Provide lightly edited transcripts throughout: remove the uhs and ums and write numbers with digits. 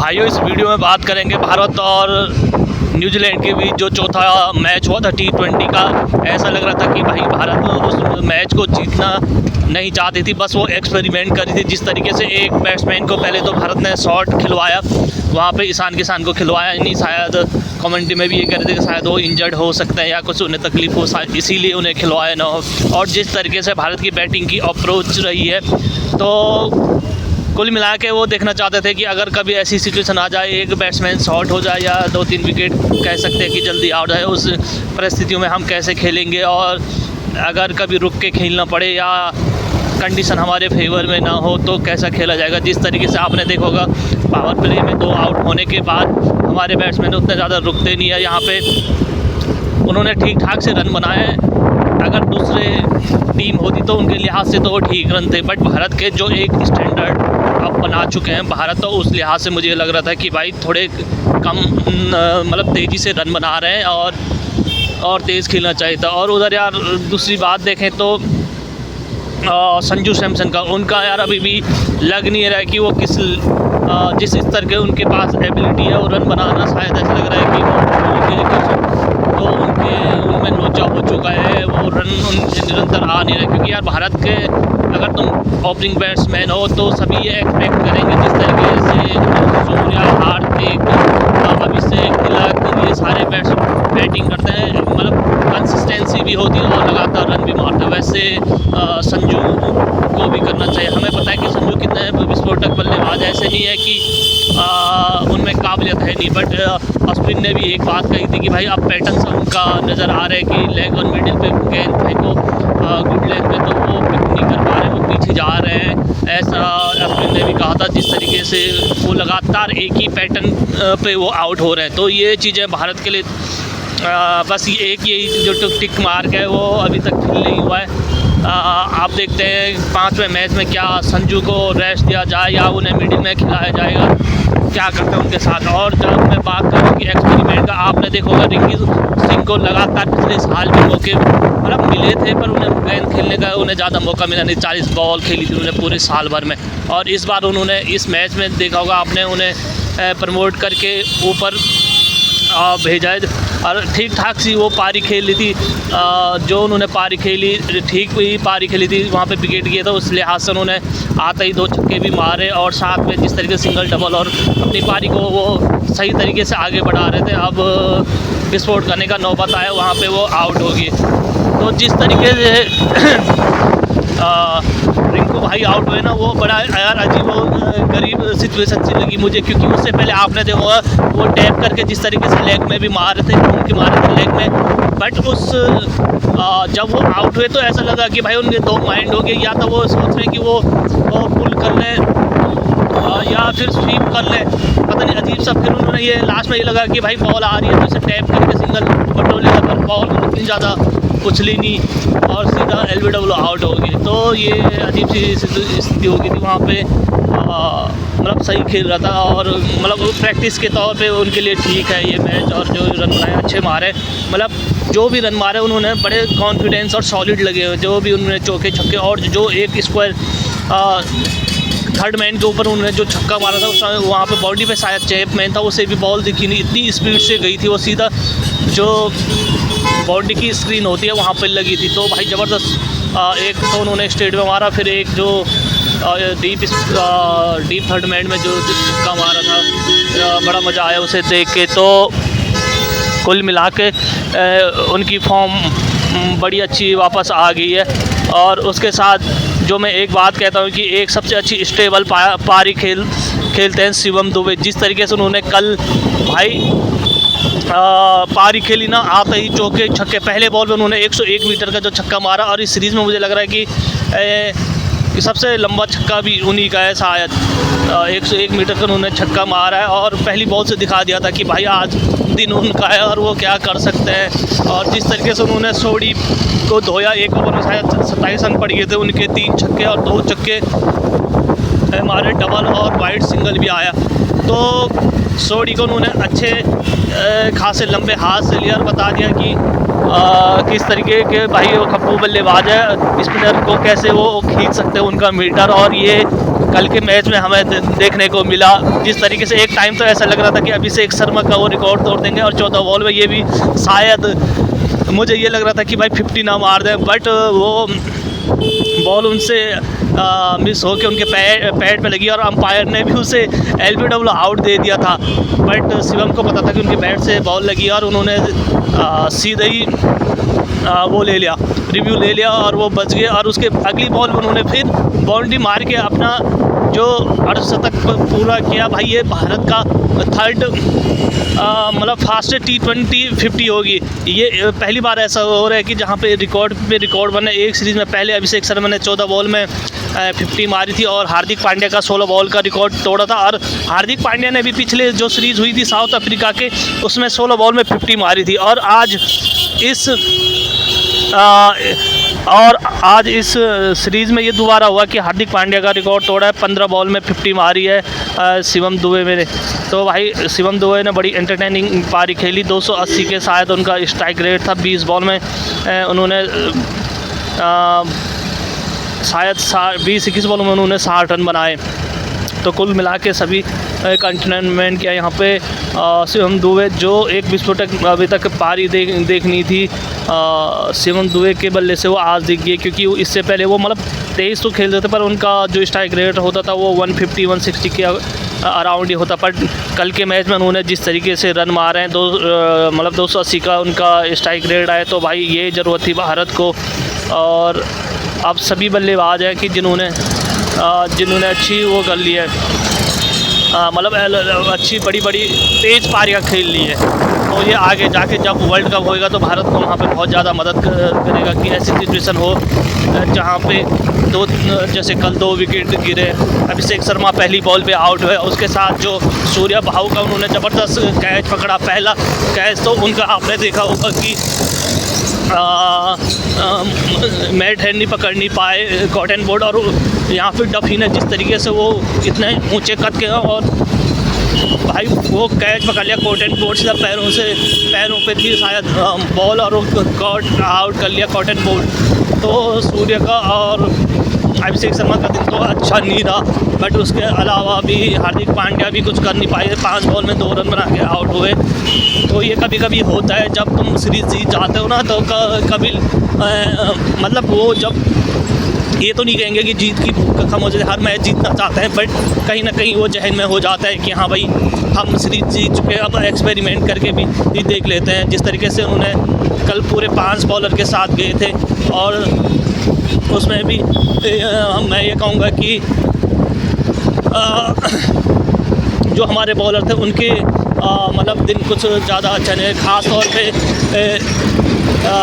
भाइयों, इस वीडियो में बात करेंगे भारत और न्यूजीलैंड के बीच जो चौथा मैच हुआ था T20 का। ऐसा लग रहा था कि भाई भारत उस मैच को जीतना नहीं चाहती थी, बस वो एक्सपेरिमेंट कर रही थी। जिस तरीके से एक बैट्समैन को पहले तो भारत ने शॉट खिलवाया, वहाँ पे ईशान किशन को खिलवाया नहीं। शायद कमेंट्री में भी ये कह रहे थे कि शायद वो इंजर्ड हो सकते हैं या कुछ उन्हें तकलीफ हो, इसीलिए उन्हें खिलवाया ना हो। और जिस तरीके से भारत की बैटिंग की अप्रोच रही है, तो कुल मिला के वो देखना चाहते थे कि अगर कभी ऐसी सिचुएशन आ जाए, एक बैट्समैन शॉट हो जाए या 2-3 विकेट कह सकते हैं कि जल्दी आउट जाए, उस परिस्थितियों में हम कैसे खेलेंगे। और अगर कभी रुक के खेलना पड़े या कंडीशन हमारे फेवर में ना हो तो कैसा खेला जाएगा। जिस तरीके से आपने देखा होगा, पावर प्ले में 2 आउट होने के बाद हमारे बैट्समैन उतने ज़्यादा रुकते नहीं है। यहाँ पे उन्होंने ठीक ठाक से रन बनाए हैं। अगर दूसरे टीम होती तो उनके लिहाज से तो वो ठीक रन थे, बट भारत के जो एक स्टैंडर्ड अब बना चुके हैं भारत, तो उस लिहाज से मुझे लग रहा था कि भाई थोड़े कम मतलब तेज़ी से रन बना रहे हैं और तेज़ खेलना चाहिए था। और उधर यार दूसरी बात देखें तो संजू सैमसन का, उनका यार अभी भी लग नहीं रहा है कि वो जिस स्तर के उनके पास एबिलिटी है वो रन बनाना, शायद ऐसा लग रहा है कि वो उनमें लोचा हो चुका है, वो रन उनसे निरंतर आ नहीं रहे। क्योंकि यार भारत के अगर तुम ओपनिंग बैट्समैन हो तो सभी ये एक्सपेक्ट करेंगे, जिस तरीके से सूर्या, हार्दिक, अभिषेक, तिलक, ये सारे बैटिंग करते हैं, मतलब कंसिस्टेंसी भी होती है और लगातार रन भी मारते हैं। वैसे संजू को भी करना चाहिए। हमें पता है कि संजू कितने विस्फोटक बल्लेबाज, ऐसे नहीं है कि उनमें काबिलियत है नहीं, बट अश्विन ने भी एक बात कही थी कि भाई अब पैटर्न से उनका नज़र आ रहा है कि लेग और मिडिल पे गेंद फेंको गुड लेग पे, तो वो पिक नहीं कर पा रहे, वो पीछे जा रहे हैं। ऐसा अश्विन ने भी कहा था, जिस तरीके से वो लगातार एक ही पैटर्न पे वो आउट हो रहे हैं। तो ये चीज़ें भारत के लिए बस ये एक यही जो टिक मार्क है वो अभी तक फिल नहीं हुआ है। आप देखते हैं 5वें मैच में क्या संजू को रेस्ट दिया जाए या उन्हें मिडिल में खिलाया जाएगा, क्या करते हैं उनके साथ। और जब मैं बात करूँ कि एक्सपेरिमेंट का, आपने देखा होगा रिंकी सिंह को लगातार पिछले साल भी मौके मतलब मिले थे, पर उन्हें गेंद खेलने का उन्हें ज़्यादा मौका मिला नहीं। 40 बॉल खेली थी उन्होंने पूरे साल भर में, और इस बार उन्होंने इस मैच में देखा होगा आपने, उन्हें प्रमोट करके ऊपर भेजा है और ठीक ठाक सी वो पारी खेल ली थी। जो उन्होंने पारी खेली, ठीक ही पारी खेली थी, वहाँ पे विकेट किया था। उस लिहाज से उन्होंने आते ही 2 छक्के भी मारे और साथ में जिस तरीके से सिंगल डबल और अपनी पारी को वो सही तरीके से आगे बढ़ा रहे थे। अब विस्फोट करने का नौबत आया, वहाँ पे वो आउट हो गए। तो जिस तरीके से रिंकू भाई आउट हुए ना, वो बड़ा यार अजीब गरीब सिचुएशन सी लगी मुझे। क्योंकि उससे पहले आपने देखा वो टैप करके जिस तरीके से लेग में भी मारे थे, उनके मारे थे लेग में, बट जब वो आउट हुए तो ऐसा लगा कि भाई उनके 2 माइंड हो गए। या तो वो सोच रहे हैं कि वो पुल कर लें या फिर स्वीप कर लें, पता नहीं अजीब सा। फिर उन्होंने ये लास्ट में ये लगा कि भाई बॉल आ रही है तो इसे टैप करके सिंगल बटोलेगा, पर बॉल इतनी ज़्यादा उछली नहीं और सीधा LBW आउट हो गई। तो ये अजीब सी स्थिति हो गई थी वहाँ पे। मतलब सही खेल रहा था और मतलब प्रैक्टिस के तौर पे उनके लिए ठीक है ये मैच। और जो रन बनाए अच्छे मारे, मतलब जो भी रन मारे उन्होंने बड़े कॉन्फिडेंस और सॉलिड लगे हुए। जो भी उन्होंने चौके छक्के, और जो एक स्क्वायर थर्ड मैन के ऊपर उन्होंने जो छक्का मारा था, उस वहाँ पे बॉडी पे शायद चैप मैन था, उसे भी बॉल दिखी नहीं, इतनी स्पीड से गई थी वो, सीधा जो बॉडी की स्क्रीन होती है वहाँ पे लगी थी। तो भाई ज़बरदस्त एक तो उन्होंने स्ट्रेट में मारा, फिर एक जो डीप थर्ड मैन में जो छक्का मारा था, बड़ा मज़ा आया उसे देख के। तो कुल मिला के उनकी फॉर्म बड़ी अच्छी वापस आ गई है। और उसके साथ जो मैं एक बात कहता हूँ कि एक सबसे अच्छी स्टेबल पारी खेलते हैं शिवम दुबे। जिस तरीके से उन्होंने कल भाई पारी खेली ना, आते ही चौके छक्के, पहले बॉल में उन्होंने 101 मीटर का जो छक्का मारा, और इस सीरीज़ में मुझे लग रहा है कि सबसे लंबा छक्का भी उन्हीं का है शायद। 101 मीटर का उन्होंने छक्का मारा है और पहली बॉल से दिखा दिया था कि भाई आज दिन उनका है और वो क्या कर सकते हैं। और जिस तरीके से उन्होंने सोडी को धोया, एक ओवर में शायद 27 रन पड़ गए थे उनके, 3 छक्के और 2 चक्के हमारे, डबल और वाइड सिंगल भी आया। तो सोडी को उन्होंने अच्छे खासे लंबे हाथ से लिया और बता दिया कि किस तरीके के भाई वो खप्पू बल्लेबाज है, स्पिनर को कैसे वो खींच सकते हैं उनका मीटर। और ये कल के मैच में हमें देखने को मिला। जिस तरीके से एक टाइम तो ऐसा लग रहा था कि अभिषेक शर्मा का वो रिकॉर्ड तोड़ देंगे और 14 बॉल में ये भी शायद मुझे ये लग रहा था कि भाई 50 ना मार दें, बट वो बॉल उनसे मिस हो के उनके पैड पे लगी और अंपायर ने भी उसे एलबीडब्ल्यू आउट दे दिया था। बट शिवम को पता था कि उनके बैट से बॉल लगी और उन्होंने सीधे ही वो ले लिया, रिव्यू ले लिया और वो बच गए। और उसके अगली बॉल में उन्होंने फिर बाउंड्री मार के अपना जो अर्धशतक पूरा किया। भाई ये भारत का थर्ड मतलब फास्टेस्ट T20 50 होगी। ये पहली बार ऐसा हो रहा है कि जहाँ पे रिकॉर्ड बने एक सीरीज़ में। पहले अभिषेक शर्मा ने 14 बॉल में 50 मारी थी और हार्दिक पांड्या का 16 बॉल का रिकॉर्ड तोड़ा था। और हार्दिक पांड्या ने भी पिछले जो सीरीज़ हुई थी साउथ अफ्रीका के, उसमें 16 बॉल में 50 मारी थी। और आज इस सीरीज़ में ये दोबारा हुआ कि हार्दिक पांड्या का रिकॉर्ड तोड़ा है, 15 बॉल में 50 मारी है शिवम दुबे ने। तो भाई शिवम दुबे ने बड़ी एंटरटेनिंग पारी खेली। 280 के शायद उनका स्ट्राइक रेट था। 20 बॉल में उन्होंने शायद 20-21 बॉल में उन्होंने 60 रन बनाए। तो कुल मिला के सभी कंटेनमेंट किया यहाँ पे शिवम दुबे, जो एक विस्फोटक अभी तक पारी देखनी थी शिवम दुबे के बल्ले से वो आज दिख गई। क्योंकि इससे पहले वो मतलब 23 तो खेलते थे पर उनका जो स्ट्राइक रेट होता था वो 150-160 के अराउंड ही होता। पर कल के मैच में उन्होंने जिस तरीके से रन मारे हैं, 280 का उनका स्ट्राइक रेट आया। तो भाई ये ज़रूरत थी भारत को। और अब सभी बल्लेबाज हैं कि जिन्होंने अच्छी वो कर ली है, मतलब अच्छी बड़ी तेज़ पारियाँ खेल ली है। तो ये आगे जाके जब वर्ल्ड कप होएगा तो भारत को वहाँ पे बहुत ज़्यादा मदद करेगा कि ऐसी सिचुएशन हो जहाँ पे जैसे कल 2 विकेट गिरे, अभिषेक शर्मा पहली बॉल पे आउट हुए, उसके साथ जो सूर्या भाऊ का उन्होंने ज़बरदस्त कैच पकड़ा, पहला कैच तो उनका आपने देखा होगा कि मैट हेनरी पकड़ नहीं पाए कॉटन बोर्ड। और यहाँ फिर डफी ने जिस तरीके से वो इतने ऊंचे कद के और भाई वो कैच पकड़ लिया कॉटन बोर्ड, सीधा पैरों पे थी शायद बॉल और कॉट आउट कर लिया कॉटन बोर्ड। तो सूर्य का और अभिषेक शर्मा का दिन तो अच्छा नहीं रहा, बट उसके अलावा भी हार्दिक पांड्या भी कुछ कर नहीं पाए, 5 बॉल में 2 रन बना के आउट हुए। तो ये कभी कभी होता है जब तुम सीरीज़ जीत जाते हो ना, तो कभी मतलब वो जब ये तो नहीं कहेंगे कि जीत की भूख खत्म हो जाए, हर मैच जीतना चाहते हैं, बट कहीं ना कहीं वो जहन में हो जाता है कि हाँ भाई हम सीरीज जीत चुके हैं, अब एक्सपेरिमेंट करके भी देख लेते हैं। जिस तरीके से उन्होंने कल पूरे 5 बॉलर के साथ गए थे और उसमें भी मैं ये कहूँगा कि जो हमारे बॉलर थे उनके मतलब दिन कुछ ज़्यादा अच्छा नहीं है। ख़ास तौर पे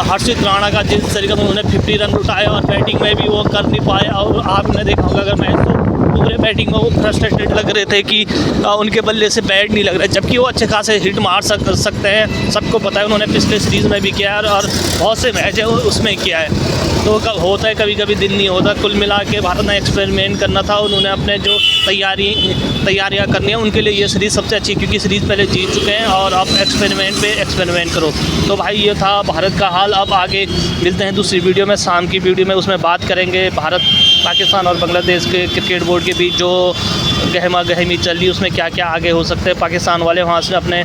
हर्षित राणा का जिस तरीके से उन्होंने 50 रन उठाए और बैटिंग में भी वो कर नहीं पाए। और आपने देखा होगा अगर मैच तो पूरे बैटिंग में वो फ्रस्ट्रेटेड लग रहे थे कि उनके बल्ले से बैट नहीं लग रहा है, जबकि वो अच्छे खासे हिट मार सकते हैं। सबको पता है, उन्होंने पिछले सीरीज़ में भी किया है और बहुत से मैच है उसमें किया है। तो होता है कभी कभी दिन नहीं होता। कुल मिला के भारत ने एक्सपेरिमेंट करना था, उन्होंने अपने जो तैयारियाँ करनी है उनके लिए ये सीरीज़ सबसे अच्छी, क्योंकि सीरीज़ पहले जीत चुके हैं और अब एक्सपेरिमेंट करो। तो भाई ये था भारत का हाल। अब आगे मिलते हैं दूसरी वीडियो में, शाम की वीडियो में, उसमें बात करेंगे भारत, पाकिस्तान और बांग्लादेश के क्रिकेट बोर्ड के बीच जो गहमा गहमी चल रही है उसमें क्या क्या आगे हो सकते हैं। पाकिस्तान वाले वहाँ से अपने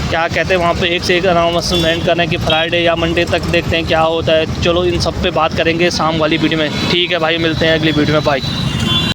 क्या कहते हैं वहाँ पे एक से एक अनाउंसमेंट करने कि फ्राइडे या मंडे तक देखते हैं क्या होता है। चलो इन सब पे बात करेंगे शाम वाली वीडियो में। ठीक है भाई, मिलते हैं अगली वीडियो में, बाय।